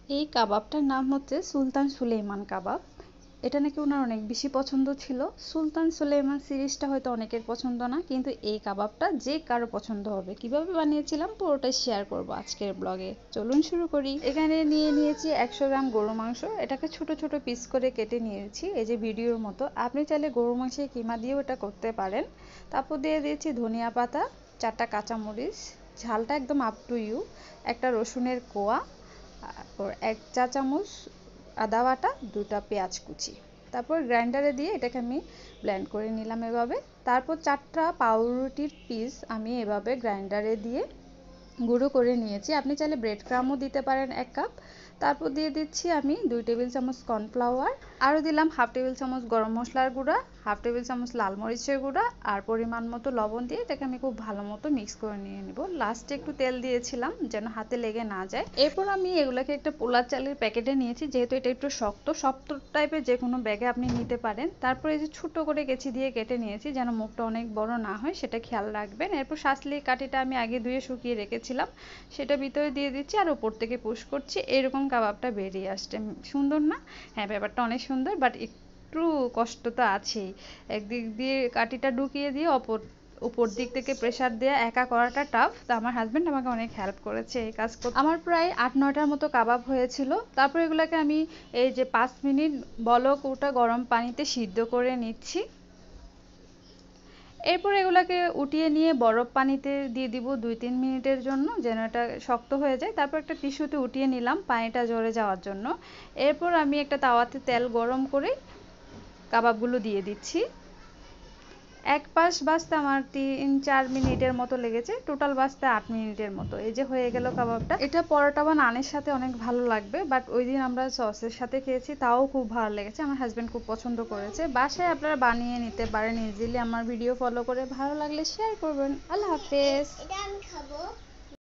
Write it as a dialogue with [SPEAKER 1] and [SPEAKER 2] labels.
[SPEAKER 1] এই কাবাবটার নাম হচ্ছে সুলতান সুলেইমান কাবাব। এটা নাকি ওনার অনেক বেশি পছন্দ ছিল। সুলতান সুলেইমান সিরিজটা হয়তো অনেকের পছন্দ না, কিন্তু এই কাবাবটা যে কারো পছন্দ হবে। কিভাবে বানিয়েছিলাম পুরোটাই শেয়ার করব আজকের ব্লগে। চলুন শুরু করি। এখানে নিয়ে নিয়েছি 100 গ্রাম গরু মাংস। এটাকে ছোট ছোট পিস করে কেটে নিয়েছি, এই যে ভিডিওর মতো। আপনি চাইলে গরু মাংসের কিমা দিয়েও এটা করতে পারেন। তারপর দিয়ে দিয়েছি ধনিয়া পাতা, 4টা কাঁচামরিচ, ঝালটা একদম আপ টু ইউ, একটা রসুনের কোয়া, তারপর 1 চা চামচ আদা বাটা, 2টা পেঁয়াজ কুচি। তারপর গ্রাইন্ডারে দিয়ে এটাকে আমি ব্লেন্ড করে নিলাম এভাবে। তারপর 4টা পাউরুটির পিস আমি এভাবে গ্রাইন্ডারে দিয়ে গুঁড়ো করে নিয়েছি। আপনি চাইলে ব্রেড ক্রামও দিতে পারেন 1 কাপ। তারপর দিয়ে দিচ্ছি আমি 2 টেবিল চামচ কর্নফ্লাওয়ার, আরও দিলাম হাফ টেবিল চামচ গরম মশলার গুঁড়া, হাফ টেবিল চামচ লাল মরিচের গুঁড়া, আর পরিমাণ মতো লবণ দিয়ে এটাকে আমি খুব ভালো মতো মিক্স করে নিয়ে নিব। লাস্টে একটু তেল দিয়েছিলাম যেন হাতে লেগে না যায়। এরপর আমি এগুলোকে একটা পোলার চালের প্যাকেটে নিয়েছি, যেহেতু এটা একটু শক্ত শক্ত টাইপের, যে কোনো ব্যাগে আপনি নিতে পারেন। তারপর এই যে ছোট করে কেচি দিয়ে কেটে নিয়েছি, যেন মুখটা অনেক বড় না হয়, সেটা খেয়াল রাখবেন। এরপর শাসলি কাঠিটা আমি আগে ধুয়ে শুকিয়ে রেখেছিলাম, সেটা ভিতরে দিয়ে দিচ্ছি আর উপর থেকে পুশ করছি। এরকম কাবাবটা বেরিয়ে আসছে। সুন্দর না? হ্যাঁ, ব্যাপারটা অনেক সুন্দর, বাট একটু কষ্ট তো আছেই। একদিক দিয়ে কাঠিটা ঢুকিয়ে দিয়ে উপর দিক থেকে প্রেসার দিয়ে একা করাটা টাফ। তো আমার হাজব্যান্ড আমাকে অনেক হেল্প করেছে এই কাজ করতে। আমার প্রায় 8-9টার মতো কাবাব হয়েছিল। তারপর এগুলোকে আমি এই যে 5 মিনিট বলক ওটা গরম পানিতে সিদ্ধ করে নিচ্ছি। এরপর এগুলাকে উঠিয়ে নিয়ে বরফ পানিতে দিয়ে দিব 2-3 মিনিটের জন্য, যেন এটা শক্ত হয়ে যায়। তারপর একটা টিস্যুতে উঠিয়ে নিলাম পানিটা ঝরে যাওয়ার জন্য। এরপর আমি একটা তাওয়াতে তেল গরম করে কাবাবগুলো দিয়ে দিচ্ছি। এক পাশ ভাজতে আমার 3-4 মিনিটের মতো লেগেছে, টোটাল ভাজতে 8 মিনিটের মতো। এই যে হয়ে গেল কাবাবটা। এটা পরোটা বা নানের সাথে অনেক ভালো লাগবে, বাট ওই দিন আমরা সসের সাথে খেয়েছি, তাও খুব ভালো লেগেছে। আমার হাজব্যান্ড খুব পছন্দ করেছে। বাসায় আপনারা বানিয়ে নিতে পারেন ইজিলি। আমার ভিডিও ফলো করে ভালো লাগলে শেয়ার করবেন। আল্লাহ হাফেজ।